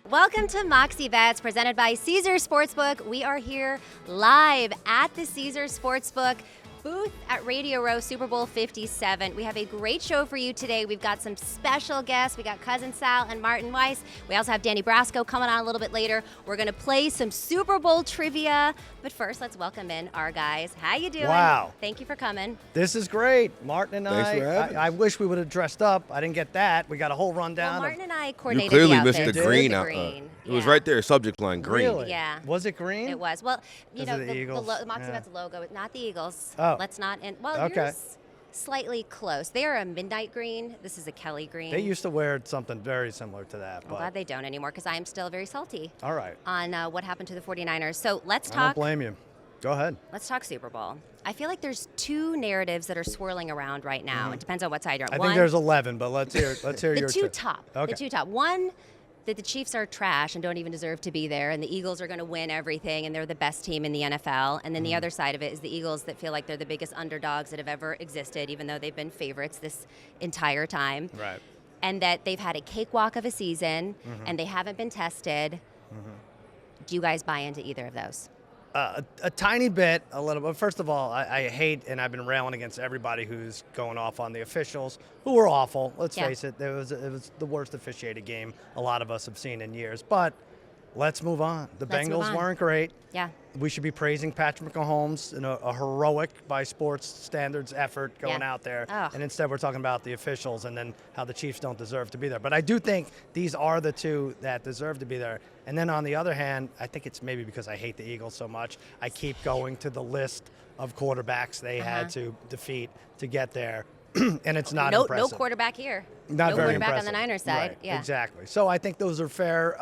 Welcome to Moxie Bets, presented by Caesars Sportsbook. We are here live at the Caesars Sportsbook booth at Radio Row Super Bowl 57. We have a great show for you today. We've got some special guests. We got Cousin Sal and Martin Weiss. We also have Danny Brasco coming on a little bit later. We're going to play some Super Bowl trivia. But first, let's welcome in our guys. How you doing? Wow. Thank you for coming. This is great. Martin and Thanks for having I wish we would have dressed up. I didn't get that. We got a whole rundown. Well, Martin and I You coordinated clearly the missed outfit. the green. It was Yeah. right there, subject line, green. Really? Yeah. Was it green? It was. Well, you Is know, it the Eagles? the Moxie Bets logo, not the Eagles. Oh. Let's not. Well, Okay. you're slightly close. They are a midnight green. This is a Kelly green. They used to wear something very similar to that. I'm But glad they don't anymore because I am still very salty all right. on what happened to the 49ers. So let's I don't talk. blame you. Go ahead. Let's talk Super Bowl. I feel like there's two narratives that are swirling around right now. It depends on what side you're on. I think there's 11, but let's hear the your two top. Okay. The two top. One, that the Chiefs are trash and don't even deserve to be there, and the Eagles are going to win everything, and they're the best team in the NFL. And then the other side of it is the Eagles that feel like they're the biggest underdogs that have ever existed, even though they've been favorites this entire time. Right. And that they've had a cakewalk of a season, and they haven't been tested. Do you guys buy into either of those? A tiny bit, a little bit. First of all, I hate, and I've been railing against everybody who's going off on the officials, who were awful. Let's face it. It was the worst officiated game a lot of us have seen in years. But let's move on. The Let's move Bengals on. weren't great. Yeah. We should be praising Patrick Mahomes in a heroic, by sports standards, effort going Yeah. out there. Ugh. And instead we're talking about the officials and then how the Chiefs don't deserve to be there. But I do think these are the two that deserve to be there. And then on the other hand, I think it's maybe because I hate the Eagles so much, I keep going to the list of quarterbacks they had to defeat to get there. And it's not impressive. No quarterback here. Not no very quarterback impressive. on the Niners side. Right, Yeah. exactly. So I think those are fair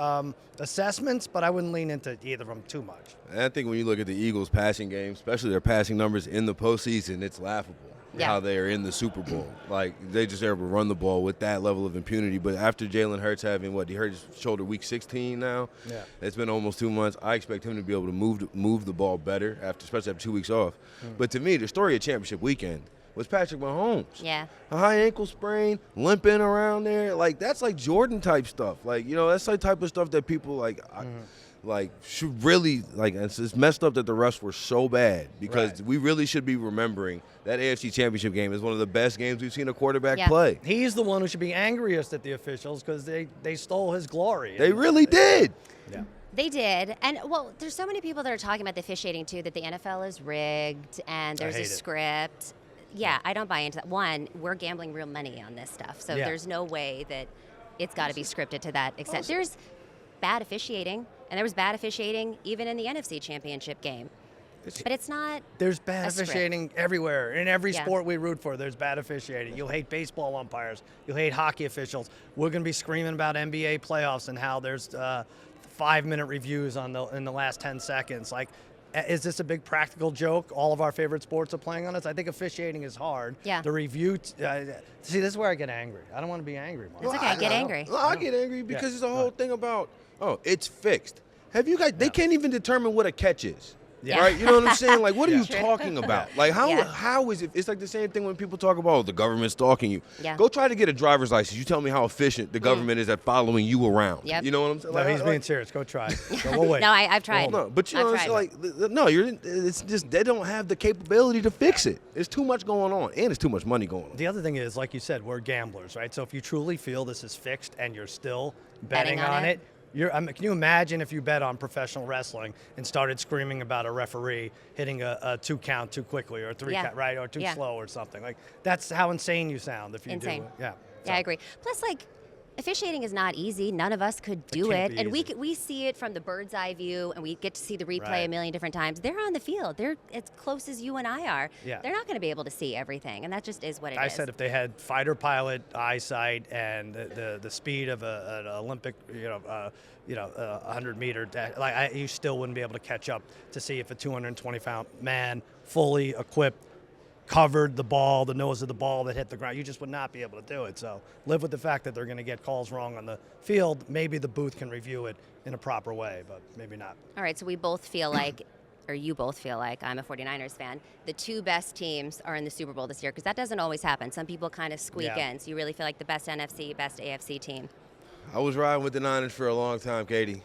assessments, but I wouldn't lean into either of them too much. And I think when you look at the Eagles' passing game, especially their passing numbers in the postseason, it's laughable Yeah. how they are in the Super Bowl. Like, they just able to run the ball with that level of impunity. But after Jalen Hurts having, he hurt his shoulder week 16 now? Yeah. It's been almost 2 months. I expect him to be able to move the ball better, especially after 2 weeks off. But to me, the story of championship weekend was Patrick Mahomes. Yeah. A high ankle sprain, limping around there. Like, that's like Jordan type stuff. Like, that's the type of stuff that people should really, it's messed up that the refs were so bad because Right. we really should be remembering that AFC Championship game is one of the best games we've seen a quarterback Yeah. play. He's the one who should be angriest at the officials because they stole his glory. They really did. Yeah. They did. And, well, there's so many people that are talking about the officiating, too, that the NFL is rigged and there's a hate it. script. Yeah, I don't buy into that. One, we're gambling real money on this stuff. So Yeah. there's no way that it's got to be scripted to that extent. There's bad officiating, and there was bad officiating even in the NFC Championship game. But it's not. There's bad A script. officiating everywhere. In every Yeah. sport we root for, there's bad officiating. You'll hate baseball umpires. You'll hate hockey officials. We're going to be screaming about NBA playoffs and how there's 5-minute reviews in the last 10 seconds. Like, is this a big practical joke? All of our favorite sports are playing on us. I think officiating is hard. Yeah. The review. See, this is where I get angry. I don't want to be angry, Mark. It's okay. Get angry. I get angry because it's a whole thing about, it's fixed. Have you guys, they can't even determine what a catch is. Yeah. Right? You know what I'm saying? Like, what are Yeah. you talking about? Like, Yeah. how is it? It's like the same thing when people talk about the government stalking you. Yeah. Go try to get a driver's license. You tell me how efficient the government is at following you around. Yep. You know what I'm saying? No, Like, he's being serious. Go try it. So we'll wait. No, I've tried. no, but you I've know, it's tried. like, no, it's just they don't have the capability to fix it. There's too much going on, and it's too much money going on. The other thing is, like you said, we're gamblers, right? So if you truly feel this is fixed and you're still betting on it, can you imagine if you bet on professional wrestling and started screaming about a referee hitting a 2 count too quickly or a 3 count, right, or too slow or something? Like, that's how insane you sound if you Insane. do it. Yeah. Yeah, I agree. Plus, officiating is not easy. None of us could do can't it. be And easy. we see it from the bird's eye view, and we get to see the replay Right. a million different times. They're on the field. They're as close as you and I are. Yeah. They're not going to be able to see everything, and that just is what it is. I said if they had fighter pilot eyesight and the speed of an Olympic, 100-meter dash, you still wouldn't be able to catch up to see if a 220-pound man, fully equipped, covered the ball, the nose of the ball that hit the ground. You just would not be able to do it. So live with the fact that they're going to get calls wrong on the field. Maybe the booth can review it in a proper way, but maybe not. All right, so we both feel like, or you both feel like, I'm a 49ers fan, the two best teams are in the Super Bowl this year, because that doesn't always happen. Some people kind of squeak Yeah. in. So you really feel like the best NFC, best AFC team. I was riding with the Niners for a long time, Katie.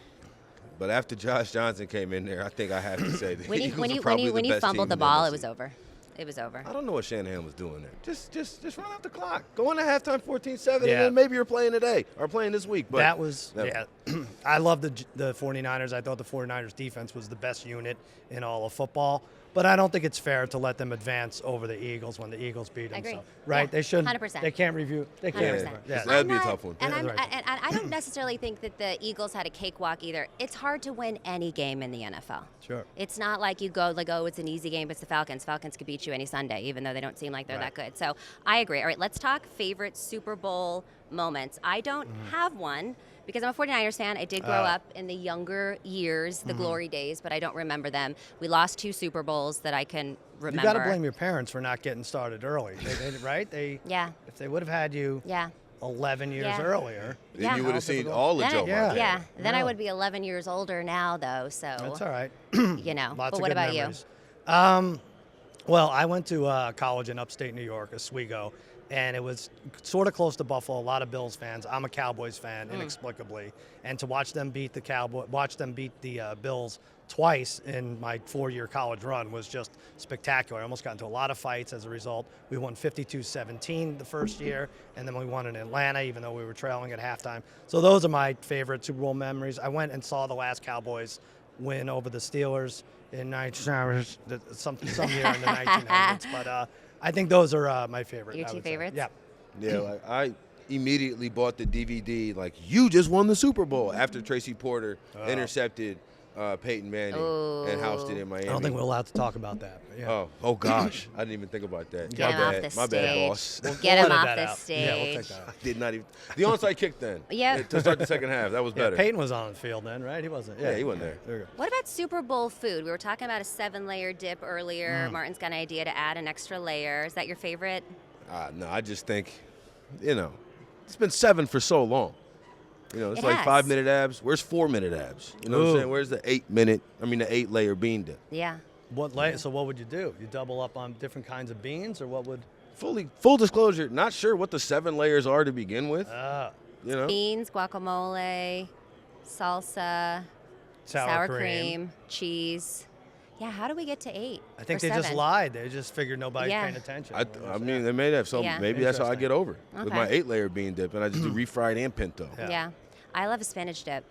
But after Josh Johnson came in there, I think I have to say the When Eagles you are probably when the you best fumbled team the in ball, it NFC. was over. It was over. I don't know what Shanahan was doing there. Just run out the clock. Go into halftime 14-7, and Yeah. then maybe you're playing today or playing this week. But That was, never. yeah. I love the 49ers. I thought the 49ers defense was the best unit in all of football. But I don't think it's fair to let them advance over the Eagles when the Eagles beat them. I agree. So, right? Yeah, They shouldn't. 100%. They can't review. They can't. 100%. Yeah. That'd be a I'm not- tough one. And, Yeah, I'm, right. and I don't necessarily think that the Eagles had a cakewalk either. It's hard to win any game in the NFL. Sure. It's not like you go like, oh, it's an easy game. It's the Falcons. Falcons could beat you any Sunday, even though they don't seem like they're Right. that good. So I agree. All right, let's talk favorite Super Bowl moments. I don't have one because I'm a 49ers fan. I did grow up in the younger years, the glory days, but I don't remember them. We lost 2 Super Bowls that I can remember. You got to blame your parents for not getting started early. Right? Yeah. If they would have had you Yeah. 11 years Yeah. earlier. Then Yeah. you would have seen all the Then Joe Yeah. Montana. yeah. Then I Really? would be 11 years older now, though. So That's all right. you know. Lots but of what good about memories. Well, I went to college in upstate New York, Oswego, and it was sort of close to Buffalo. A lot of Bills fans. I'm a Cowboys fan, inexplicably, and to watch them beat the Bills twice in my 4-year college run was just spectacular. I almost got into a lot of fights as a result. We won 52-17 the first year, and then we won in Atlanta, even though we were trailing at halftime. So those are my favorite Super Bowl memories. I went and saw the last Cowboys win over the Steelers in some year in the 1900s. But I think those are my favorite. Your I two would say. favorites? Yeah. Yeah, like I immediately bought the DVD. Like, you just won the Super Bowl after Tracy Porter intercepted Peyton Manning and housed it in Miami. I don't think we're allowed to talk about that. But yeah. Oh gosh, I didn't even think about that. Get my him off bad, the my bad, stage. boss. Get him We'll off edit the that out. stage. Yeah, we'll take that out. I did not even. The onside kick then. Yeah. To start the second half, that was Yeah, better. Peyton was on the field then, right? He wasn't. Yeah, he wasn't there. There you go. What about Super Bowl food? We were talking about a 7-layer dip earlier. Martin's got an idea to add an extra layer. Is that your favorite? No, I just think, it's been 7 for so long. It's It like has. 5-minute abs. Where's 4-minute abs? You know what I'm Ooh. saying? Where's the 8-layer bean dip? Yeah. What layer? So what would you do? You double up on different kinds of beans, or what would? Full disclosure, not sure what the 7 layers are to begin with. Beans, guacamole, salsa, sour cream, cheese. Yeah, how do we get to 8? I think or they just 7? lied. They just figured nobody's Yeah. paying attention. I mean, they may have some. Yeah. Maybe that's how I Interesting. get over it. With Okay. my 8-layer bean dip, and I just do refried and pinto. Yeah. I love a spinach dip.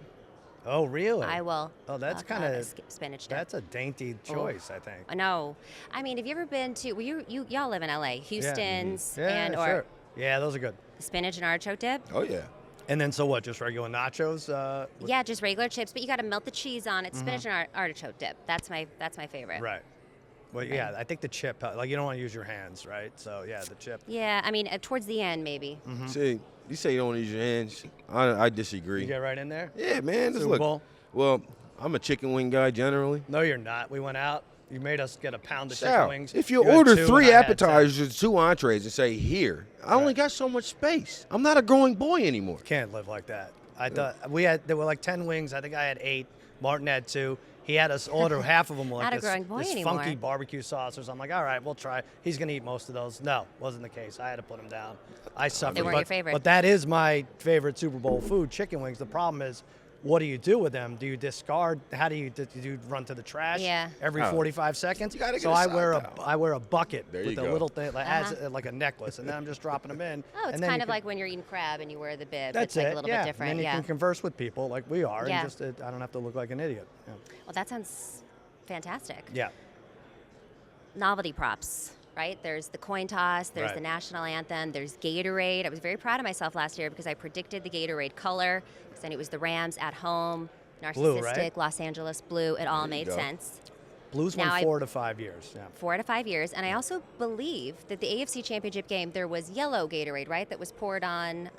Oh, really? I will. Oh, that's love kind a of spinach dip. that's a dainty choice, I think. No, I mean, have you ever been to? Well, y'all live in LA, Houston's, Yeah, and or sure. Yeah, those are good. spinach and artichoke dip. Oh yeah. And then so what? Just regular nachos? Yeah, just regular chips, but you got to melt the cheese on it. Spinach and artichoke dip. That's my favorite. Right. Well, yeah, I think the chip, like you don't want to use your hands, right? So yeah, the chip. Yeah, I mean, towards the end maybe. See, you say you don't want to use your hands. I disagree. You get right in there. Yeah, man. Just Super look. Bowl? Well, I'm a chicken wing guy generally. No, you're not. We went out. You made us get a pound of chicken Sal, wings. if you had order 2 3 and I had 10. appetizers, 2 entrees, and say here, I only got so much space. I'm not a growing boy anymore. Can't live like that. I thought there were like 10 wings. I think I had 8. Martin had 2. He had us order half of them with Not a like growing boy this anymore. funky barbecue sauce or something. I'm like, all right, we'll try. He's gonna eat most of those. No, wasn't the case. I had to put them down. I suffered. They weren't your favorite. But that is my favorite Super Bowl food, chicken wings. The problem is, what do you do with them? Do you discard? How do you run to the trash? Yeah. Every Oh. 45 seconds. You gotta get so a I side wear towel. I wear a bucket There with you a go. little thing like like a necklace, and then I'm just dropping them in. Oh, it's and then kind you of can- like when you're eating crab and you wear the bib. That's it's like it. a little yeah. bit different. And then you Yeah. can converse with people like we are, Yeah. and just I don't have to look like an idiot. Yeah. Well, that sounds fantastic. Yeah. Novelty props, right? There's the coin toss, there's Right. the national anthem, there's Gatorade. I was very proud of myself last year because I predicted the Gatorade color, because then it was the Rams at home, narcissistic, Blue, right? Los Angeles blue. It all There you made go. sense. Blues Now won 4 to 5 years. Yeah. 4 to 5 years. And I also believe that the AFC Championship game, there was yellow Gatorade, right? That was poured on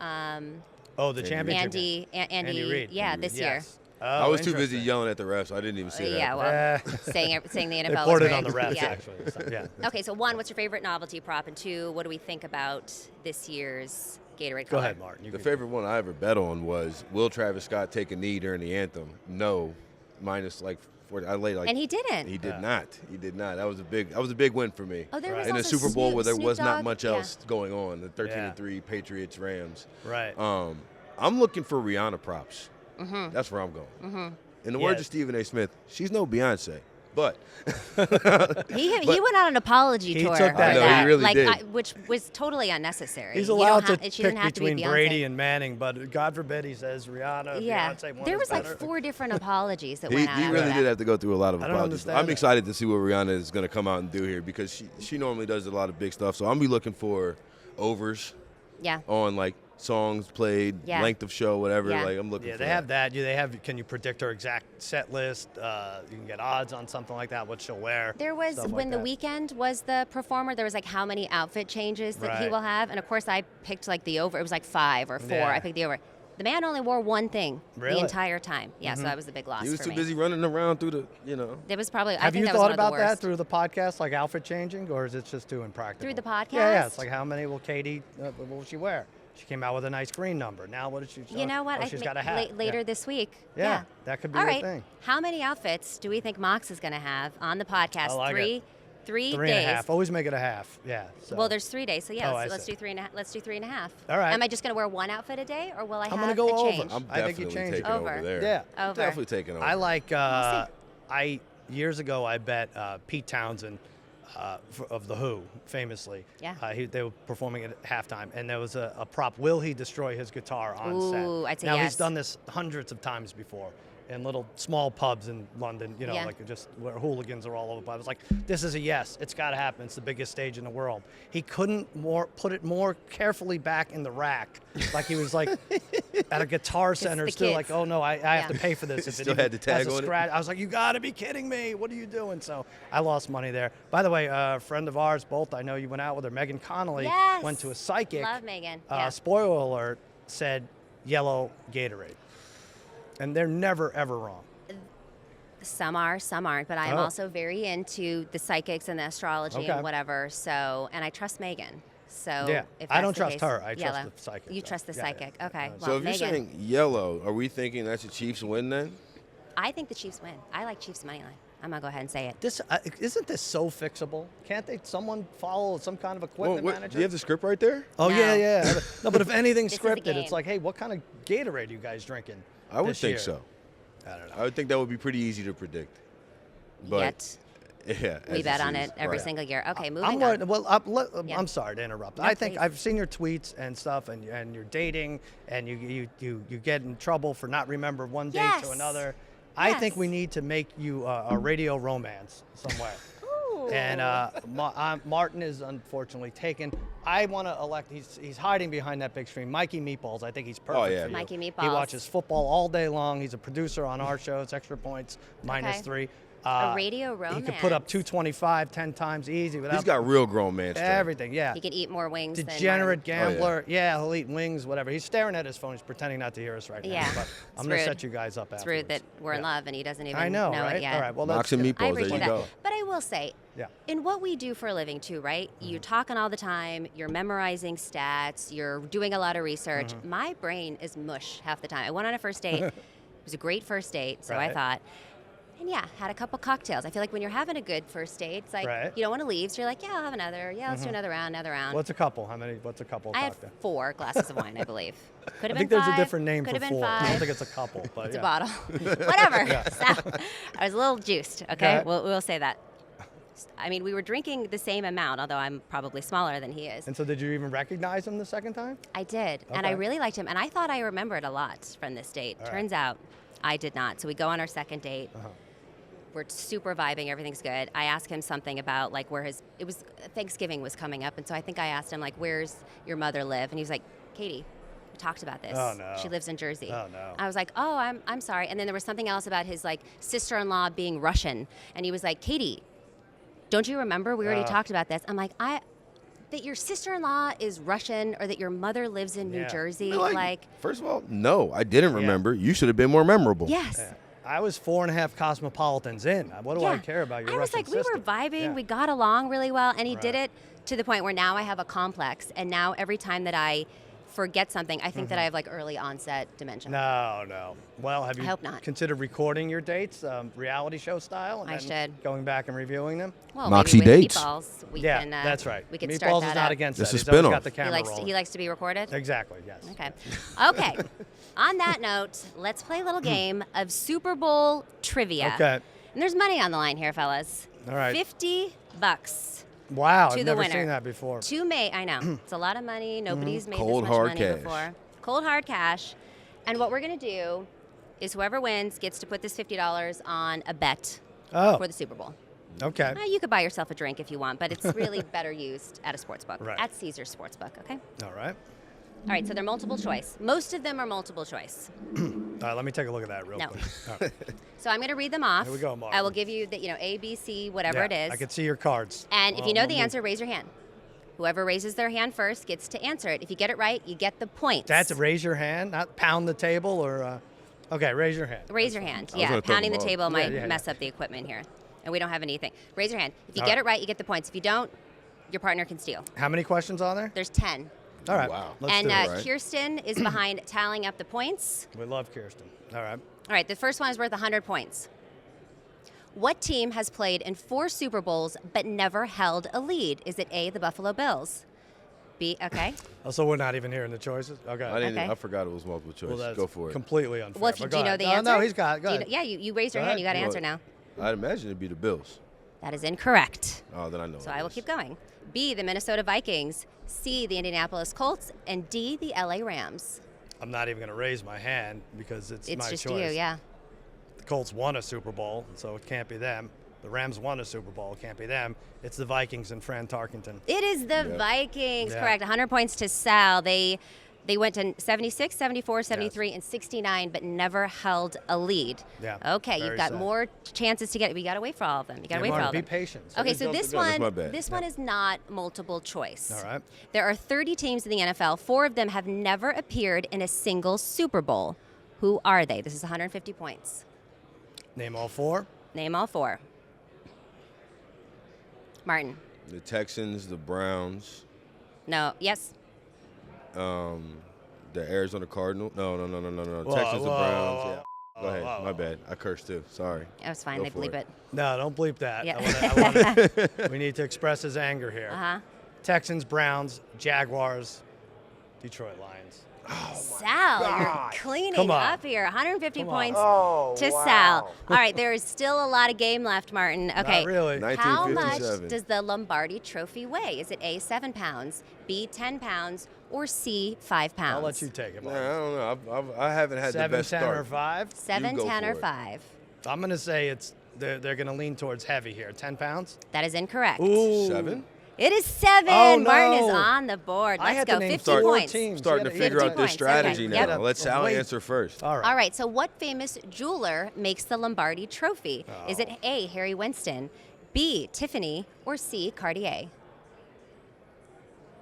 Oh, the championship. game. Andy Reid. Yeah, this year. Yes. I Oh, was too busy interesting. yelling at the refs. I didn't even see that. Yeah, well, Eh. saying the They NFL poured was it on the rigged. refs, Yeah. actually. So, yeah. Okay, so 1, what's your favorite novelty prop? And 2, what do we think about this year's Gatorade Go color? ahead, Martin. You The can- favorite one I ever bet on was, will Travis Scott take a knee during the anthem? No, minus like 40. I laid like. And he didn't. He did not. He did not. That was a big win for me. Oh, there was Right. In a also Super Bowl where there Snoop was not Dogg. much Yeah. else going on. The 13-3 Yeah. Patriots Rams. Right. I'm looking for Rihanna props. Mm-hmm. That's where I'm going. Mm-hmm. In the words of Stephen A. Smith, she's no Beyonce, but he went on an apology he tour. took that. for I know, he really did. Which was totally unnecessary. He's You don't allowed to she didn't pick have to be between Beyonce. Brady and Manning, but God forbid he says Rihanna, Yeah, Beyonce. One there is was like better. 4 different apologies that he went out. after really that. did have to go through a lot of I don't apologies. understand I'm that. excited to see what Rihanna is going to come out and do here because she normally does a lot of big stuff. So I'm be looking for overs Yeah. on like songs played, Yeah. length of show, whatever. Yeah. Like I'm looking Yeah, for they have that. They have. Can you predict her exact set list? You can get odds on something like that. What she'll wear. There was stuff when like the that. Weeknd was the performer. There was like how many outfit changes that he Right. will have, and of course I picked like the over. It was like 5 or 4. Yeah. I picked the over. The man only wore one thing Really? the entire time. Yeah, so that was a big loss He was for too me. busy running around through the, It was probably. I Have think you that was thought one of the about that worst. through the podcast, like outfit changing, or is it just too impractical? Through the Yeah, yeah. podcast? It's like how many will Katie? What will she wear? She came out with a nice green number. Now what is she? You know what? Oh, I she's think got a hat. later Yeah. this week. Yeah, that could be All your right. thing. How many outfits do we think Mox is going to have on the podcast? I like it. Three Three days. and a half. Always make it a half. Yeah. So. Well, there's 3 days, so yeah, Oh, I let's see. do 3.5. Let's do 3.5. All right. Am I just going to wear one outfit a day, or will I I'm have gonna go a over. change? I'm I think you definitely changed taking it. over Over. there. Yeah. I'm Over. definitely taking over. I like. We'll see. Years ago, I bet Pete Townsend of the Who, famously. Yeah. They were performing at halftime, and there was a prop. Will he destroy his guitar on set? Ooh, I'd say now yes. he's done this hundreds of times before in little small pubs in London. You know, Yeah. like just where hooligans are all over. But I was like, this is a yes. It's got to happen. It's the biggest stage in the world. He couldn't put it more carefully back in the rack, like he was like at a Guitar Center, the still kids. like, oh no, I have to Yeah. pay for this. If it Still even had the tag has a on it? scratch. I was like, you got to be kidding me. What are you doing? So I lost money there. By the way, a friend of ours, both, I know you went out with her, Megan Connolly, Yes. went to a psychic. Love Megan. Yeah. Spoiler alert, said yellow Gatorade. And they're never, ever wrong. Some are, some aren't, but I am Oh. also very into the psychics and the astrology Okay. and whatever. So, and I trust Megan. So, Yeah. if I that's don't the trust case, her. I trust yellow. the psychic, You though. trust the Yeah, psychic. yeah. Okay. So Well, if you're Megan, saying yellow, are we thinking that's the Chiefs win then? I think the Chiefs win. I like Chiefs money line. I'm gonna go ahead and say it. This isn't this so fixable? Can't someone follow some kind of equipment Do manager? you have the script right there? Oh No. yeah. No, but if anything's This is the scripted, it's game. like, hey, what kind of Gatorade are you guys drinking? I would this think year? so. I don't know. I would think that would be pretty easy to predict. But Yet yeah, we as bet it on is. it every Right. single year. Okay, I'm moving worried. on. Well, Yeah. I'm sorry to interrupt. No, I think please. I've seen your tweets and stuff, and you're dating, and you get in trouble for not remembering one date Yes. to another. I think Yes. we need to make you a radio romance somewhere. Ooh. And Martin is unfortunately taken. I want to elect. He's hiding behind that big screen. Mikey Meatballs. I think he's perfect yeah. for you. Mikey He Meatballs. watches football all day long. He's a producer on our shows. Extra Points, Okay. -3. A radio He could put up romance. 225 10 times easy without He's got real grown man strength. everything. Yeah. He can eat more wings than Degenerate Martin. gambler. Yeah, he'll eat wings, whatever. He's staring at his phone. He's pretending not to hear us right Yeah. now. But It's I'm going to rude. set you guys up It's afterwards. rude that we're in Yeah. love and he doesn't even I know, know right? it yet. All right. Well, Mox and good. Meatballs, I there appreciate you that. go. But I will say, Yeah. in what we do for a living too, right? You're talking all the time, you're memorizing stats, you're doing a lot of research. My brain is mush half the time. I went on a first date. It was a great first date, so I Right. thought. And yeah, had a couple cocktails. I feel like when you're having a good first date, it's like Right. you don't want to leave, so you're like, yeah, I'll have another. Yeah, let's do another round, another round. What's a couple? What's a couple? I had cocktail? 4 glasses of wine, I believe. Could have I been think there's 5, a different name could for have been 4. I 5. don't think it's a couple, but It's yeah. a bottle. Whatever. So, I was a little juiced, okay? Okay. We'll say that. I mean, we were drinking the same amount, although I'm probably smaller than he is. And so did you even recognize him the second time? I did, and I Okay. really liked him, and I thought I remembered a lot from this date. All right. Turns out I did not. So we go on our second date. Uh-huh. We're super vibing, everything's good. I asked him something about like it was Thanksgiving was coming up, and so I think I asked him like, where's your mother live? And he was like, Katie, we talked about this. Oh, no. She lives in Jersey. Oh, no. I was like, oh, I'm sorry. And then there was something else about his like sister-in-law being Russian, and he was like, Katie, don't you remember we already talked about this? I'm like, that your sister-in-law is Russian or that your mother lives in New Yeah. Jersey, Like, first of all, no, I didn't remember. You should have been more memorable. yes. Yeah. I was 4.5 Cosmopolitans in. What do I care about your I was Russian like, we were sister? vibing, Yeah. we got along really well, and he did Right. it to the point where now I have a complex, and now every time that I forget something, I think that I have like early onset dementia. No. Well, have you I hope not. considered recording your dates, reality show style? And I then should. Going back and reviewing them? Well, Moxie maybe with dates. Meatballs, we Yeah, can, that's right. We could Meatballs start that is not up. against It's that. a He's always spin-off. got the camera rolling. He likes to be recorded? Exactly, yes. Okay. Okay. On that note, let's play a little game of Super Bowl trivia. Okay. And there's money on the line here, fellas. All right. $50. Wow, To I've the never winner. seen that before. I know. It's a lot of money. Nobody's made Cold, this much hard money cash. before. Cold, hard cash. And what we're going to do is whoever wins gets to put this $50 on a bet Oh, for the Super Bowl. okay. You could buy yourself a drink if you want, but it's really better used at a sports book, Right. at Caesar's Sportsbook, okay? All right. All right, so they're multiple choice. Most of them are multiple choice. All right, let me take a look at that real No. quick. All right. So I'm going to read them off. Here we go, Martin. I will give you the, A, B, C, whatever Yeah, it is. I can see your cards. And if you know the we'll- answer, raise your hand. Whoever raises their hand first gets to answer it. If you get it right, you get the points. That's raise your hand, not pound the table or. Okay, raise your hand. Raise your hand. I was Yeah, gonna throw pounding the them all. table might yeah. mess up the equipment here. And we don't have anything. Raise your hand. If you All get right. it right, you get the points. If you don't, your partner can steal. How many questions on there? There's 10. All right. Wow. Let's And do it. right. Kirsten is behind tallying up the points. We love Kirsten. All right. All right, the first one is worth 100 points. What team has played in 4 Super Bowls but never held a lead? Is it A, the Buffalo Bills? B, okay. Also, we're not even hearing the choices. Okay. I didn't. Okay. I forgot it was multiple choice. Well, that's Go for it. completely unfair. Well, if you, but do go you know ahead. the No, answer? No, he's got it. Go Do you ahead. know- yeah, you raised your Go hand. You got to Well, answer now. I'd imagine it'd be the Bills. That is incorrect. Oh, then I know. So it I will is. keep going. B, the Minnesota Vikings. C, the Indianapolis Colts. And D, the LA Rams. I'm not even going to raise my hand because it's It's my just choice. you, yeah. The Colts won a Super Bowl, so it can't be them. The Rams won a Super Bowl, it can't be them. It's the Vikings and Fran Tarkenton. It is the Yep. Vikings, Yeah. correct. 100 points to Sal. They went to 76, 74, 73, and 69, but never held a lead. Yeah, Okay, very you've got sad. more chances to get it. We got to wait for all of them. You got to wait for Martin, all of be them. patient. Okay, just so jumped this the gun. That's my one, bad. this one is not multiple choice. All right. There are 30 teams in the NFL. 4 of them have never appeared in a single Super Bowl. Who are they? This is 150 points. Name all 4. Name all 4. Martin. The Texans, the Browns, No. Yes. the Arizona Cardinals. No. Whoa, Texans, the whoa, Browns. whoa, Yeah. Go ahead. whoa, My whoa. bad. I cursed too. Sorry. That was fine. Go They for bleep it. No, don't bleep that. Yeah. We need to express his anger here. Uh-huh. Texans, Browns, Jaguars, Detroit Lions. Sal, you're Come cleaning on. up here. 150 Come on. points Oh, to wow. Sal. All right, there is still a lot of game left, Martin. Okay. Not really. How much 1957. does the Lombardi Trophy weigh? Is it A, 7 pounds, B, 10 pounds, or C, 5 pounds? I'll let you take it. Nah, I Martin. don't know. I haven't had 7, the best 10, start. or 5? 7, go 10, or for it. 5? I'm going to say they're going to lean towards heavy here. 10 pounds? That is incorrect. Ooh. 7? It is 7. Oh, Martin is no. on the board. I Let's had go. to name 50 4 points. teams. Starting to You gotta- figure out 50 this points, strategy okay. now. Yep. Let Sal Wait. answer first. All right. All right, so what famous jeweler makes the Lombardi Trophy? Is it A, Harry Winston, B, Tiffany, or C, Cartier?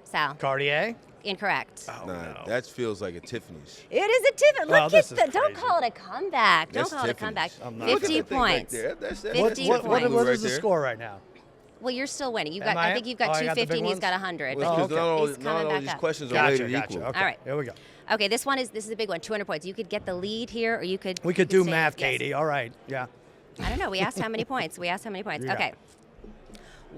Sal, Cartier? incorrect. Oh, Nah, no. that feels like a Tiffany's. It is a Tiffany. Well, Look this at is the, don't crazy. call it a comeback. Don't That's call it a Tiffany's. comeback. I'm not. 50 Look at that thing right points. there. That's 50 What, 50 what, what, points. what Right is the there. score right now? Well, you're still winning. You've Am got. I I? think you've Oh, got I got the 250 big and he's ones? got 100. Well, Oh, because okay. not all, He's not coming all back these up. questions are Gotcha, rated gotcha. equal. Okay. All right. Here we go. Okay, this is a big one. 200 points. You could get the lead here, or you could. We could you do say- math, yes. Katie. All right. Yeah. I don't know. We asked how many points. Yeah. Okay.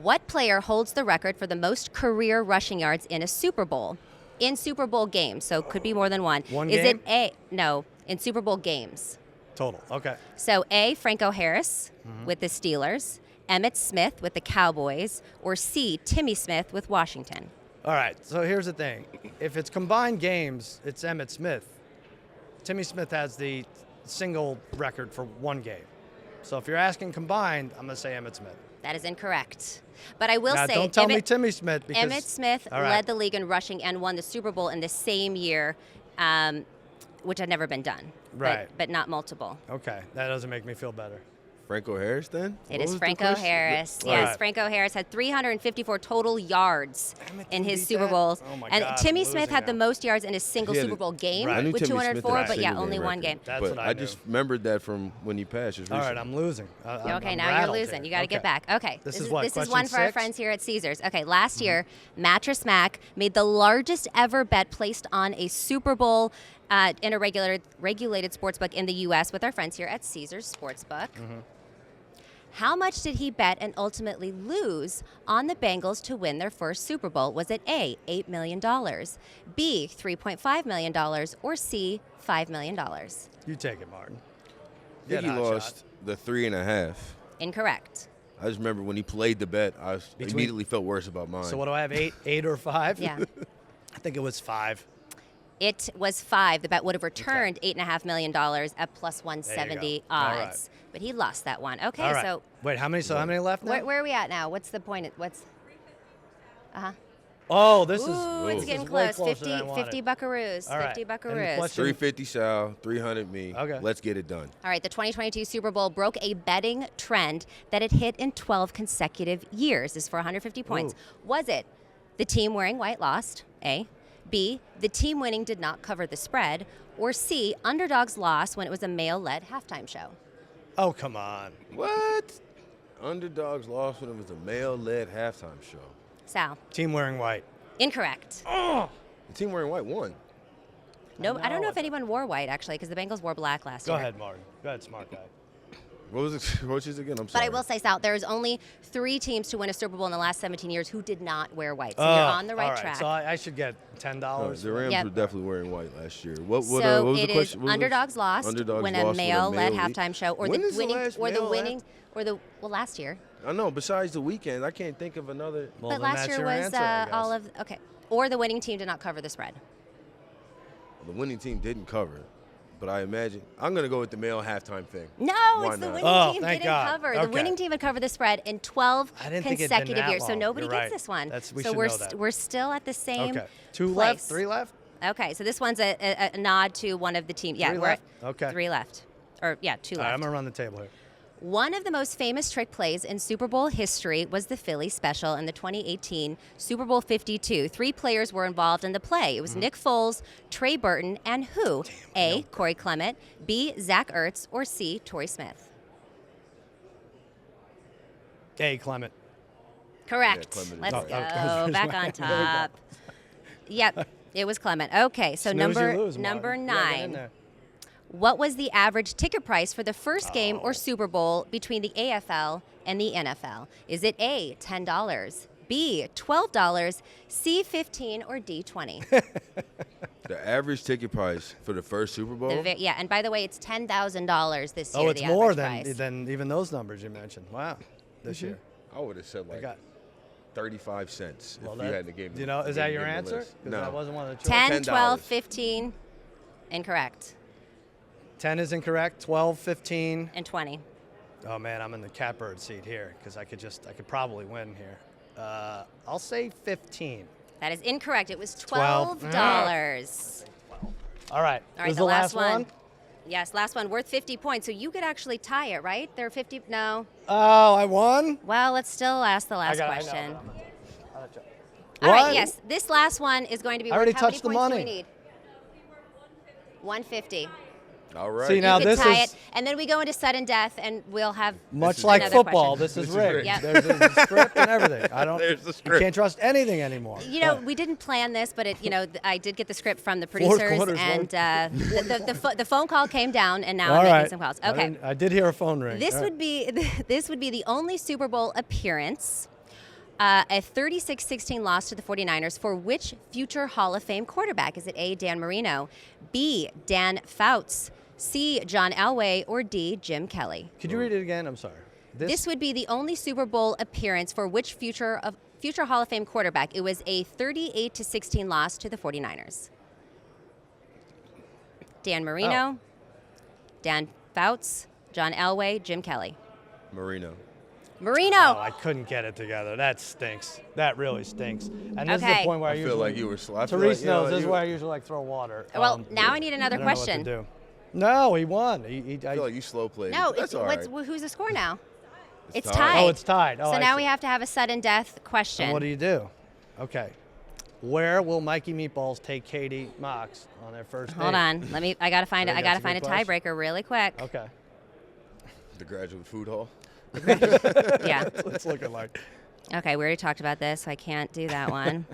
What player holds the record for the most career rushing yards in a Super Bowl? In Super Bowl games, so it could be more than one. One Is game? it A? No, in Super Bowl games. Total. Okay. So A, Franco Harris Mm-hmm. with the Steelers, Emmitt Smith with the Cowboys, or C, Timmy Smith with Washington. All right. So here's the thing. If it's combined games, it's Emmitt Smith. Timmy Smith has the single record for one game. So if you're asking combined, I'm going to say Emmitt Smith. That is incorrect. But I will Now, say don't tell me Emmitt, Timmy Smith because Emmitt Smith All right. led the league in rushing and won the Super Bowl in the same year, which had never been done. Right. But not multiple. Okay, that doesn't make me feel better. Franco Harris then? It What is was the Franco question? Harris. Yeah. Yes, Right. Franco Harris had 354 total yards Damn it, in didn't his beat Super that? Bowls. Oh my and God, Timmy I'm Smith losing had the now. most yards in a single He had Super a- Bowl game Right. I knew with Timmy Smith 204, had a but yeah, single only game one record. game. That's But what I I knew. just remembered that from when he passed just All recently. right, I'm losing. Okay, I'm now you're rattled losing. here. You got to get back. Okay. This is what, This is question one for our 6? friends here at Caesars. Okay, last year, Mattress Mac made the largest ever bet placed on a Super Bowl in a regulated sportsbook in the U.S. with our friends here at Caesars Sportsbook. How much did he bet and ultimately lose on the Bengals to win their first Super Bowl? Was it A, $8 million, B, $3.5 million, or C, $5 million? You take it, Martin. I think he Get hot lost shot. the 3.5. Incorrect. I just remember when he played the bet, I immediately felt worse about mine. So what do I have? 8 or 5? Yeah. I think it was 5. It was 5. The bet would have returned $8.5 million at plus 170 All right. odds. But he lost that one. Okay, All right. so Wait, how many left now? where are we at now? What's the point? What's Oh, this is Ooh, it's this getting is way close. closer than I 50 wanted. buckaroos. All right. 50 And the buckaroos. question- 350 Sal, 300 me. Okay. Let's get it done. All right, the 2022 Super Bowl broke a betting trend that it hit in 12 consecutive years. This is for 150 points. Ooh. Was it the team wearing white lost? A. B. The team winning did not cover the spread. Or C. Underdogs lost when it was a male-led halftime show. Oh, come on. What? Underdogs lost when it was a male-led halftime show. Sal. Team wearing white. Incorrect. The team wearing white won. No, I don't know know. if anyone wore white, actually, because the Bengals wore black last Go year. ahead, Martin. Go ahead, smart guy. What was it? What was it again? I'm But sorry. I will say, Sal, there's only 3 teams to win a Super Bowl in the last 17 years who did not wear white. So you're on the right all right. track. So I should get $10. No, the Rams Yep. were definitely wearing white last year. What So was it the is question? What was the- underdogs lost Underdogs when lost a with male-led male lead? halftime show, or When the is winning, last or the male winning, or the last year. I know. Besides the weekend, I can't think of another. Well, but then last that's year your was answer, I guess. all of okay. Or the winning team did not cover the spread. The winning team didn't cover it, but I imagine I'm gonna go with the male halftime thing. No, Why it's the not? winning Oh, team thank didn't God. cover. The Okay. winning team would cover the spread in 12 I didn't think it'd been consecutive that years. So long. nobody You're gets right. this one. We so should we're know that. we're still at the same Okay. 2 place. left? 3 left? Okay, so this one's a nod to one of the teams. Yeah, 3 we're left? at Okay. 3 left. Or yeah, 2 All right, left. I'm going to run the table here. One of the most famous trick plays in Super Bowl history was the Philly Special in the 2018 Super Bowl 52. 3 players were involved in the play. It was Nick Foles, Trey Burton, and who? A. Corey Clement, B. Zach Ertz, or C. Torrey Smith. Hey, Clement. Correct. Clement is Let's right. go. Okay. Back on There we go. top. Yep, it was Clement. Okay, so Snooze, you number lose, number Martin. Yeah, get in 9. there. What was the average ticket price for the first game Oh. or Super Bowl between the AFL and the NFL? Is it A, $10, B, $12, C, $15, or D, $20? The average ticket price for the first Super Bowl. Yeah, and by the way, it's $10,000 this year. Oh, it's the more average price. than even those numbers you mentioned. Wow. This year. I would have said I like got 35 cents well, if that, you had to give me. you know, is that your give me the answer? list. Because No. that wasn't one of the choices. 10, 12, $10. 15, incorrect, 10 is incorrect. 12, 15. and 20. Oh man, I'm in the catbird seat here because I could probably win here. I'll say 15. That is incorrect. It was $12. $12. All right. All right, This is the last one. one. Yes, last one, worth 50 points. So you could actually tie it, right? There are 50. No. Oh, I won. Well, let's still ask the last I know, question. I'll let you- All right, What? yes. This last one is going to be I worth already how many touched the points do money. we need? 150. All right. See, now you could this tie is it, and then we go into sudden death, and we'll have much is like another football. question. This is This is rigged. rigged. There's a script and everything. I don't. There's the You script. can't trust anything anymore. You know, But we didn't plan this, but I did get the script from the Fourth producers, quarter's and the phone call came down, and now all I'm making right. some calls. I Okay, didn't- I did hear a phone ring. this All right. would be the only Super Bowl appearance, a 36-16 loss to the 49ers for which future Hall of Fame quarterback? Is it A, Dan Marino, B, Dan Fouts, C, John Elway, or D, Jim Kelly? Could you read it again? I'm sorry. This would be the only Super Bowl appearance for which future Hall of Fame quarterback? It was a 38-16 loss to the 49ers. Dan Marino, Dan Fouts, John Elway, Jim Kelly. Marino. Marino. Oh, I couldn't get it together. That stinks. That really stinks. And this is Okay. the point where I I usually. feel like you were slow. I feel Therese like, you know, knows this is you- where I usually like throw water. Well, now I need I another don't know what to question. do. No, he won. I feel like you slow played. No, That's all right. who's the score now? It's tied. tied. Oh, it's tied. Oh, so I now see. we have to have a sudden death question. And what do you do? Okay. Where will Mikey Meatballs take Katie Mox on their first date? Hold on. I gotta find it. I gotta That's a find a good question. tiebreaker really quick. Okay. The graduate food hall. Yeah. That's what it's looking like. Okay, we already talked about this, so I can't do that one.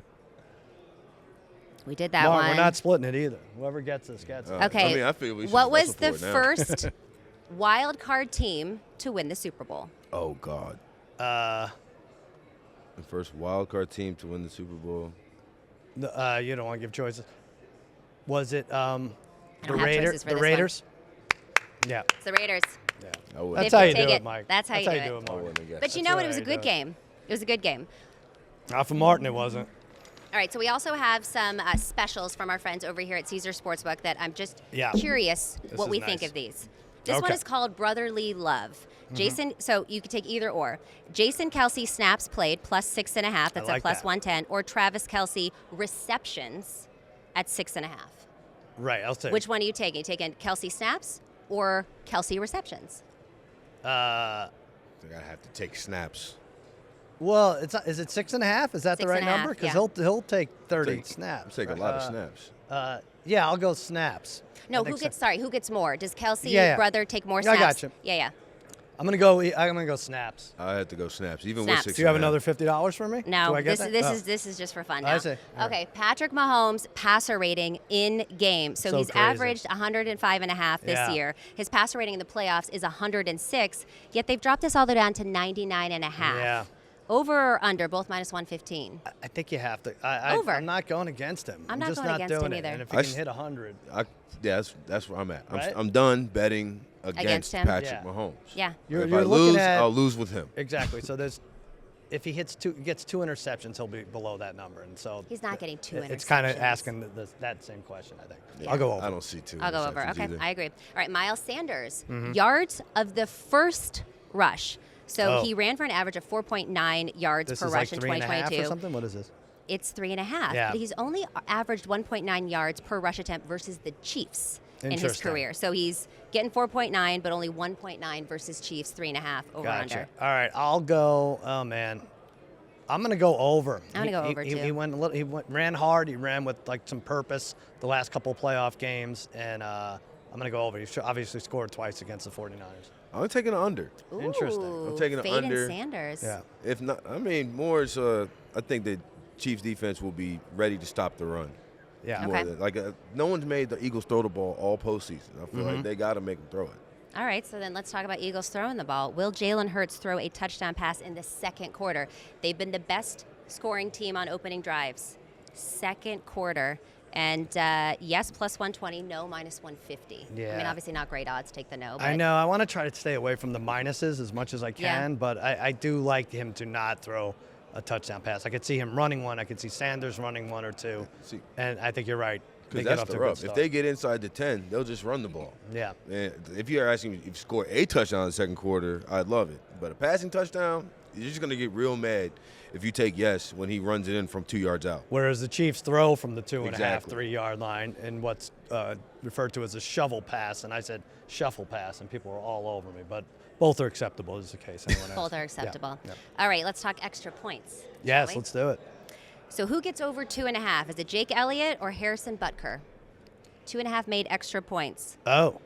We did that Mark, one. we're not splitting it either. Whoever gets this gets it. Okay. I mean, I feel we should what was wrestle the for it now. first wild card team to win the Super Bowl? Oh God. Uh, The first wild card team to win the Super Bowl. you don't want to give choices. Was it the don't have choices for The this one. Raiders? Yeah. It's the Raiders. Yeah. I would. That's how you do Take it, it. Mike. That's how you do it. I Mark. wouldn't have guessed. But you That's know the what? It was way a you good do it. game. It was a good game. Not for Martin, it wasn't. All right, so we also have some specials from our friends over here at Caesar Sportsbook that I'm just Yeah. curious This what is we think nice. of these. This one Okay. is called Brotherly Love. Jason, so you could take either or. Jason Kelsey snaps played plus 6.5. That's like a plus that. 110. Or Travis Kelsey receptions at 6.5. Right, I'll take Which one are you taking? You taking Kelsey snaps or Kelsey receptions? I think I have to take snaps. Well, is it 6.5? Is that the right 6.5, number? Because yeah. he'll take 30 snaps. Take a lot of snaps. Yeah, I'll go snaps. No, I think who gets more? Does Kelsey Yeah, yeah. brother take more Yeah, I snaps? got you. Yeah. I'm gonna go snaps. I have to go snaps, even Snaps. with 6. Do you have another $50 for me? No, Do I get this that? this is just for fun I now. see. All Okay, Patrick Mahomes passer rating in game. So he's crazy. averaged 105.5 this Yeah. year. His passer rating in the playoffs is 106. Yet they've dropped this all the way down to 99.5. Yeah. Over or under, both minus 115. I think you have to. Over. I'm not going against him. I'm not just going not against doing him it. either. And if he I can s- hit 100, That's where I'm at. Right? I'm done betting against him? Patrick Yeah. Mahomes. Yeah. you're If you're I looking lose, at I'll lose with him. exactly. So if he gets two interceptions, he'll be below that number, and so He's not getting two It's kind of interceptions. asking that same question. I think. Yeah. I'll go over. I don't see 2. I'll go over. interceptions Okay, either. I agree. All right, Miles Sanders, Mm-hmm. yards of the first rush. So Oh. he ran for an average of 4.9 yards This per is rush like in 3.5 or 2022. something. What is this? It's 3.5. Yeah. But he's only averaged 1.9 yards per rush attempt versus the Chiefs in his Interesting. career. So he's getting 4.9, but only 1.9 versus Chiefs, 3.5 over Gotcha. under. All right, I'll go. Oh man, I'm gonna go over. I'm gonna go over, he, too. He ran hard. He ran with like some purpose the last couple of playoff games, and I'm gonna go over. He obviously scored twice against the 49ers. I'm taking an under. Interesting. Ooh, I'm taking an fading under. Sanders. Yeah. If not, I mean, more is I think the Chiefs defense will be ready to stop the run. Yeah. Okay. More than, no one's made the Eagles throw the ball all postseason. I feel Mm-hmm. like they got to make them throw it. All right, so then let's talk about Eagles throwing the ball. Will Jalen Hurts throw a touchdown pass in the second quarter? They've been the best scoring team on opening drives. Second quarter. And yes, plus 120, no, minus 150. I mean, Yeah. obviously not great odds, take the no. But I know. I want to try to stay away from the minuses as much as I Yeah. can, but I do like him to not throw a touchdown pass. I could see him running one. I could see Sanders running one or two. See, And I think you're right. They because get that's off to the a good rub. If start. they get inside the 10, they'll just run the ball. Yeah. And if you're asking me if you score a touchdown in the second quarter, I'd love it. But a passing touchdown, you're just going to get real mad if you take yes when he runs it in from 2 yards out. Whereas the Chiefs throw from the 2.5, Exactly. 3 yard line in what's referred to as a shovel pass, and I said shuffle pass, and people were all over me. But both are acceptable, is the case. Anyone both else? are acceptable. Yeah. All right, let's talk extra points. Yes, shall we? let's do it. So who gets over 2.5? Is it Jake Elliott or Harrison Butker? 2.5 made extra points. Oh,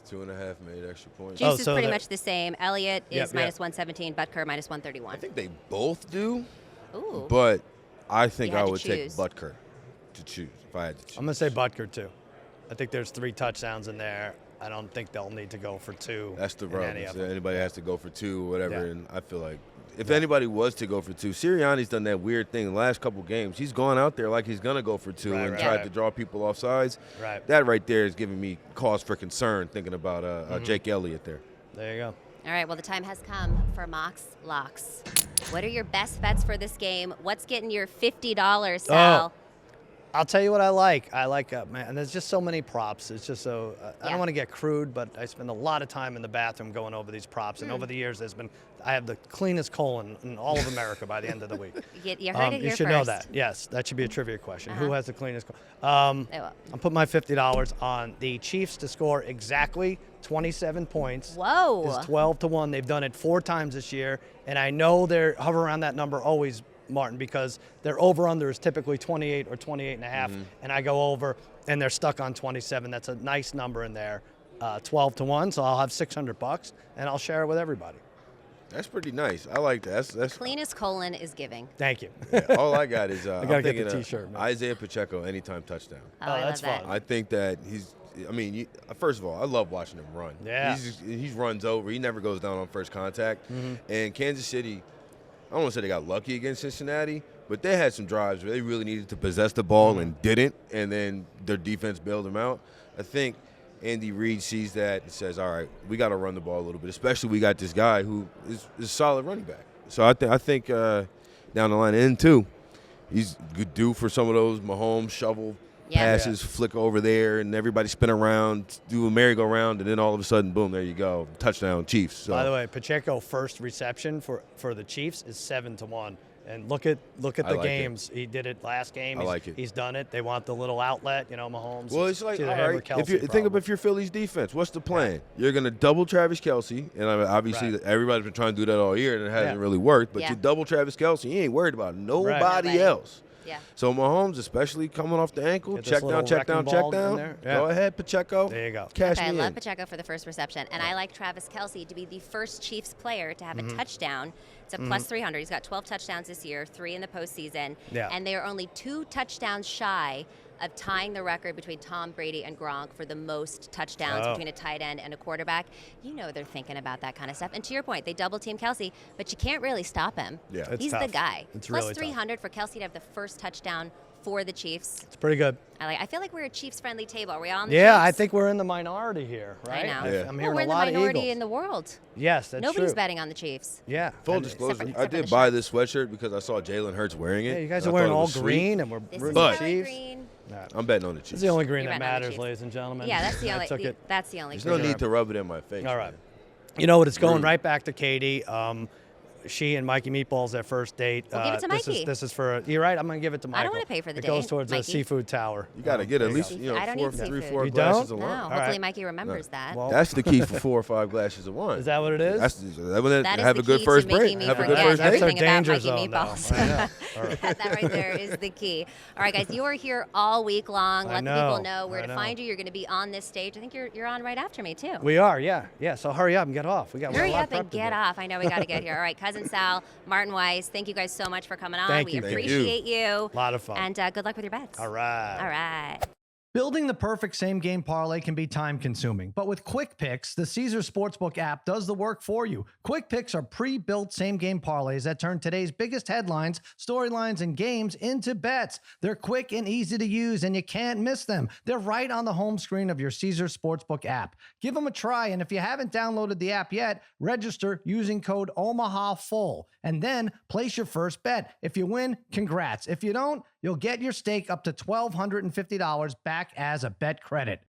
2.5 made extra points. Juice is so pretty the- much the same. Elliott is Yep, minus yep. 117, Butker minus 131. I think they both do, Ooh. but I think You I had to would take choose. Butker to choose if I had to choose. I'm going to say Butker, too. I think there's 3 touchdowns in there. I don't think they'll need to go for 2. That's the in rub. any If of them. anybody has to go for 2 or whatever, Yeah. and I feel like if anybody was to go for 2, Sirianni's done that weird thing the last couple games. He's gone out there like he's going to go for 2 Right, and right, tried right. to draw people off sides. Right. That right there is giving me cause for concern thinking about Mm-hmm. Jake Elliott there. There you go. All right, well, the time has come for Mox Locks. What are your best bets for this game? What's getting your $50, Sal? I'll tell you what I like. I like, man, there's just so many props. It's just so, I Yeah. don't want to get crude, but I spend a lot of time in the bathroom going over these props. And over the years, I have the cleanest colon in all of America by the end of the week. You heard it here You should first. know that. Yes, that should be a trivia question. Who has the cleanest colon? They will. I'm putting my $50 on the Chiefs to score exactly 27 points. Whoa. It's 12-1. They've done it 4 times this year. And I know they're hover around that number always, Martin, because their over-under is typically 28 or 28 and a half, and I go over, and they're stuck on 27. That's a nice number in there, 12-1. So I'll have $600, and I'll share it with everybody. That's pretty nice. I like that. That's Cleanest colon is giving. Thank you. yeah, all I got is gotta I'm get thinking the of T-shirt, man. Isaiah Pacheco anytime touchdown. Oh, I that's love that. fun. I think that first of all, I love watching him run. Yeah. He runs over. He never goes down on first contact. And Kansas City, I don't want to say they got lucky against Cincinnati, but they had some drives where they really needed to possess the ball and didn't, and then their defense bailed them out. I think Andy Reid sees that and says, all right, we got to run the ball a little bit, especially we got this guy who is a solid running back. So I think down the line, and two, he's due for some of those Mahomes shovel passes, flick over there, and everybody spin around, do a merry-go-round, and then all of a sudden, boom, there you go, touchdown Chiefs. So. By the way, Pacheco first reception for the Chiefs is 7-1. And look at the games. He did it last game. I like it. He's done it. They want the little outlet, Mahomes. Well, it's like, either all him or right, Kelsey, think of if you're Philly's defense, what's the plan? You're going to double Travis Kelsey, and obviously Right. everybody's been trying to do that all year, and it hasn't really worked. But Yeah. you double Travis Kelsey, you ain't worried about nobody Nobody. else. Yeah. So Mahomes, especially coming off the ankle, Get this check little down, check down, wrecking check ball in down. there. Go Yeah. ahead, Pacheco. There you go. Cash Okay, I me love in. Pacheco for the first reception, and I like Travis Kelsey to be the first Chiefs player to have a touchdown. It's a plus 300. He's got 12 touchdowns this year, 3 in the postseason, Yeah. and they are only 2 touchdowns shy of tying the record between Tom Brady and Gronk for the most touchdowns Oh. between a tight end and a quarterback. You know they're thinking about that kind of stuff. And to your point, they double team Kelsey, but you can't really stop him. Yeah. It's He's the tough. guy. It's Plus really tough. 300 for Kelsey to have the first touchdown for the Chiefs. It's pretty good. I feel like we're a Chiefs-friendly table. Are we on the Yeah, Chiefs? I think we're in the minority here, right? know. Yeah. I'm Well, hearing we're a in the lot of minority Eagles. in the world. Yes, that's Nobody's true. betting on the Chiefs. Yeah. Full And- disclosure, except I for the did buy shirt. this sweatshirt because I saw Jalen Hurts wearing it. Yeah, you guys and are I wearing thought it all was sweet. green, and we're This rooting is for But- the Kelly Chiefs. Green. I'm betting on the It's Chiefs. the only green You're that betting on the matters, Chiefs. ladies and gentlemen. Yeah, that's the I only. took it. That's the only. There's no green. need to rub it in my face. All right. man. You know what? It's going Rude. right back to Katie. She and Mikey Meatballs, their first date. Well, give it to Mikey. This is for. You're right. I'm going to give it to Michael. I don't wanna pay for the It goes date, towards Mikey. the seafood tower. You got to get There at you least go. I don't need seafood. 3-4 You glasses don't? of No, wine. hopefully right. Mikey remembers that. Well, That's the key for 4 or 5 glasses of wine. is that what it is? That That is have the a good key first to break. making me Have a forget good first That's date. our everything about danger Mikey zone, though. Meatballs. I know. All right. That right there is the key. All right, guys, you are here all week long. I Let the know, people know where I to know. find you. You're going to be on this stage. I think you're on right after me too. We are, yeah. So hurry up and get off. We got Hurry a lot up of prep and to get do. off. I know we got to get here. All right, Cousin Sal, Martin Weiss, thank you guys so much for coming on. Thank we you, Katie. appreciate you. A lot of fun. And good luck with your bets. All right. All right. Building the perfect same-game parlay can be time-consuming, but with Quick Picks, the Caesars Sportsbook app does the work for you. Quick Picks are pre-built same-game parlays that turn today's biggest headlines, storylines, and games into bets. They're quick and easy to use, and you can't miss them. They're right on the home screen of your Caesars Sportsbook app. Give them a try, and if you haven't downloaded the app yet, register using code OMAHAFULL, and then place your first bet. If you win, congrats. If you don't, you'll get your stake up to $1,250 back as a bet credit.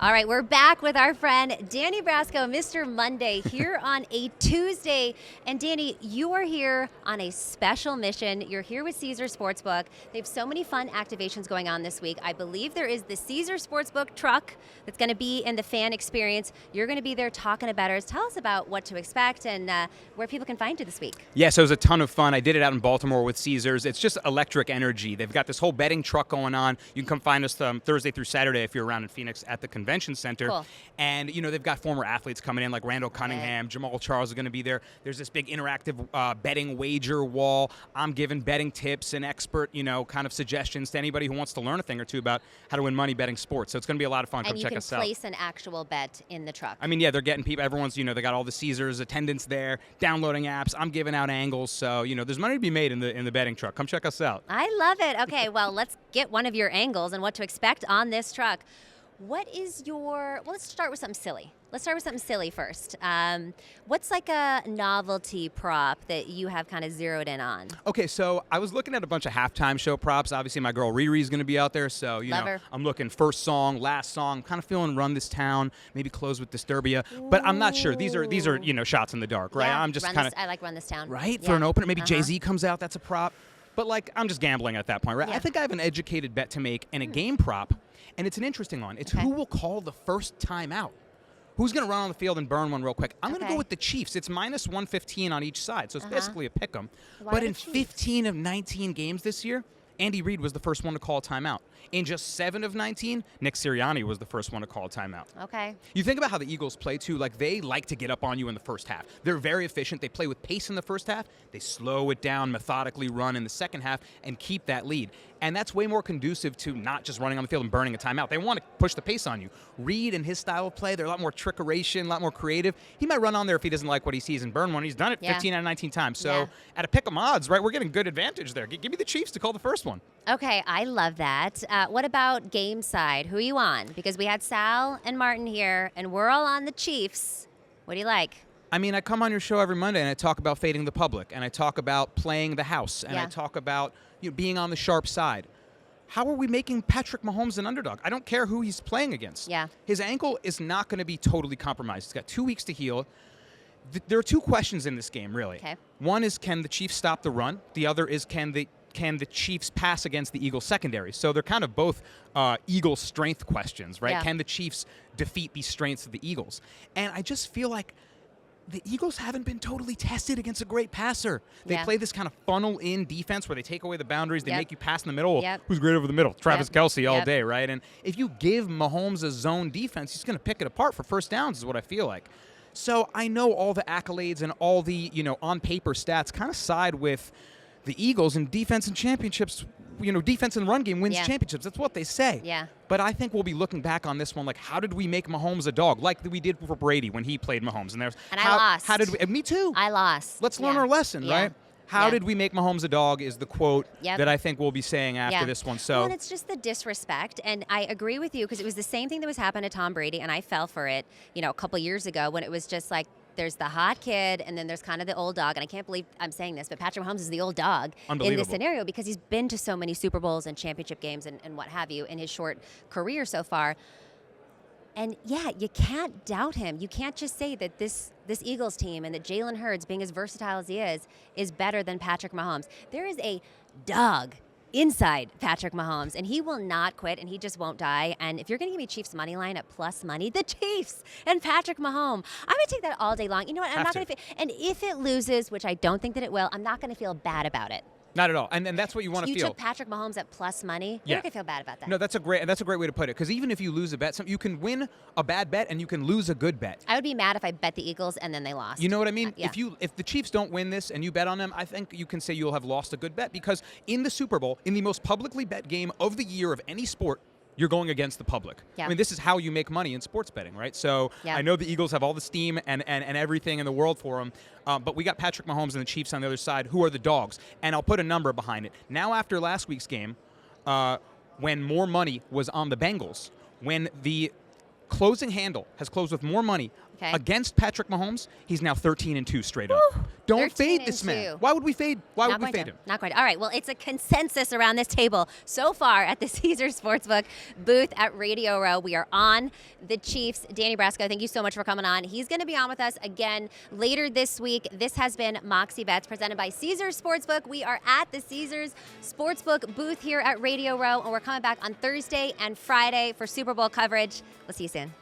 All right, we're back with our friend Danny Brasco, Mr. Monday, here on a Tuesday. And Danny, you are here on a special mission. You're here with Caesar Sportsbook. They have so many fun activations going on this week. I believe there is the Caesar Sportsbook truck that's going to be in the fan experience. You're going to be there talking to bettors. Tell us about what to expect and where people can find you this week. Yeah, so it was a ton of fun. I did it out in Baltimore with Caesars. It's just electric energy. They've got this whole betting truck going on. You can come find us Thursday through Saturday if you're around in Phoenix at the convention center. Cool. And, you know, they've got former athletes coming in like Randall Cunningham, Jamal Charles is going to be there. There's this big interactive betting wager wall. I'm giving betting tips and expert, kind of suggestions to anybody who wants to learn a thing or two about how to win money betting sports. So it's going to be a lot of fun. Come And you check can us out. place an actual bet in the truck. I mean, yeah, they're getting people. Everyone's, they got all the Caesars attendants there, downloading apps. I'm giving out angles. So, there's money to be made in the betting truck. Come check us out. I love it. Okay, well, let's get one of your angles and what to expect on this truck. What is your, well, let's start with something silly. Let's start with something silly first. What's like a novelty prop that you have kind of zeroed in on? Okay, so I was looking at a bunch of halftime show props. Obviously, my girl Riri's going to be out there, so Love her. I'm looking first song, last song. Kind of feeling Run This Town, maybe close with Disturbia, but I'm not sure. These are shots in the dark, right? Yeah, I'm just kind of I like Run This Town. right Yeah. for an opener. Maybe Jay-Z comes out. That's a prop, but like I'm just gambling at that point, right? Yeah. I think I have an educated bet to make and a game prop, and it's an interesting one. It's Okay. who will call the first time out. Who's going to run on the field and burn one real quick? I'm going to Okay. go with the Chiefs. It's minus 115 on each side, so it's basically a pick 'em. Why But the in Chiefs? 15 of 19 games this year, Andy Reid was the first one to call a timeout. In just 7 of 19, Nick Sirianni was the first one to call a timeout. Okay. You think about how the Eagles play, too. Like, they like to get up on you in the first half. They're very efficient. They play with pace in the first half. They slow it down, methodically run in the second half, and keep that lead. And that's way more conducive to not just running on the field and burning a timeout. They want to push the pace on you. Reid and his style of play, they're a lot more trickeration, a lot more creative. He might run on there if he doesn't like what he sees and burn one. He's done it Yeah. 15 out of 19 times. So Yeah. at a pick 'em odds, right, we're getting good advantage there. Give me the Chiefs to call the first one. Okay, I love that. What about game side? Who are you on? Because we had Sal and Martin here, and we're all on the Chiefs. What do you like? I mean, I come on your show every Monday and I talk about fading the public, and I talk about playing the house, and I Yeah. talk about being on the sharp side. How are we making Patrick Mahomes an underdog? I don't care who he's playing against. Yeah. His ankle is not going to be totally compromised. He's got 2 weeks to heal. There are two questions in this game, really. Okay. One is, can the Chiefs stop the run? The other is, can the Chiefs pass against the Eagles secondary? So they're kind of both Eagles strength questions, right? Yeah. Can the Chiefs defeat the strengths of the Eagles? And I just feel like the Eagles haven't been totally tested against a great passer. They Yeah. play this kind of funnel-in defense where they take away the boundaries, they Yep. make you pass in the middle. Yep. Who's great over the middle? Travis Yep. Kelce all Yep. day, right? And if you give Mahomes a zone defense, he's going to pick it apart for first downs is what I feel like. So I know all the accolades and all the, on-paper stats kind of side with the Eagles, and defense and championships, defense and run game wins Yeah. championships. That's what they say. Yeah. But I think we'll be looking back on this one like, how did we make Mahomes a dog? Like we did for Brady when he played Mahomes. And And I lost. How did we? Me too. I lost. Let's learn Yeah. our lesson, Yeah. right? How Yeah. did we make Mahomes a dog is the quote Yep. that I think we'll be saying after Yeah. this one. So Well, and it's just the disrespect, and I agree with you because it was the same thing that was happening to Tom Brady, and I fell for it, a couple years ago when it was just like there's the hot kid and then there's kind of the old dog, and I can't believe I'm saying this, but Patrick Mahomes is the old dog in this Unbelievable. scenario because he's been to so many Super Bowls and championship games and what have you in his short career so far. And yeah, you can't doubt him. You can't just say that this Eagles team and that Jalen Hurts, being as versatile as he is better than Patrick Mahomes. There is a dog inside Patrick Mahomes, and he will not quit, and he just won't die. And if you're going to give me Chiefs money line at plus money, the Chiefs and Patrick Mahomes, I'm going to take that all day long. You know what? I'm Have not to. going to. And if it loses, which I don't think that it will, I'm not going to feel bad about it. not at all. And that's what you want to You feel. took Patrick Mahomes at plus money. You're Yeah. not going to feel bad about that. No, that's a great way to put it. Because even if you lose a bet, you can win a bad bet and you can lose a good bet. I would be mad if I bet the Eagles and then they lost. You know what I mean? Yeah. If the Chiefs don't win this and you bet on them, I think you can say you'll have lost a good bet because in the Super Bowl, in the most publicly bet game of the year of any sport, you're going against the public. Yeah. I mean, this is how you make money in sports betting, right? So Yeah. I know the Eagles have all the steam and everything in the world for them, but we got Patrick Mahomes and the Chiefs on the other side, who are the dogs. And I'll put a number behind it. Now, after last week's game, when more money was on the Bengals, when the closing handle has closed with more money Okay. against Patrick Mahomes, he's now 13-2 straight up. Don't fade this 13-2. man. Why would we fade? Why would we Not fade going him? to. Not quite. All right. Well, it's a consensus around this table so far at the Caesars Sportsbook booth at Radio Row. We are on the Chiefs. Danny Brasco, thank you so much for coming on. He's going to be on with us again later this week. This has been Moxie Bets presented by Caesars Sportsbook. We are at the Caesars Sportsbook booth here at Radio Row, and we're coming back on Thursday and Friday for Super Bowl coverage. We'll see you soon.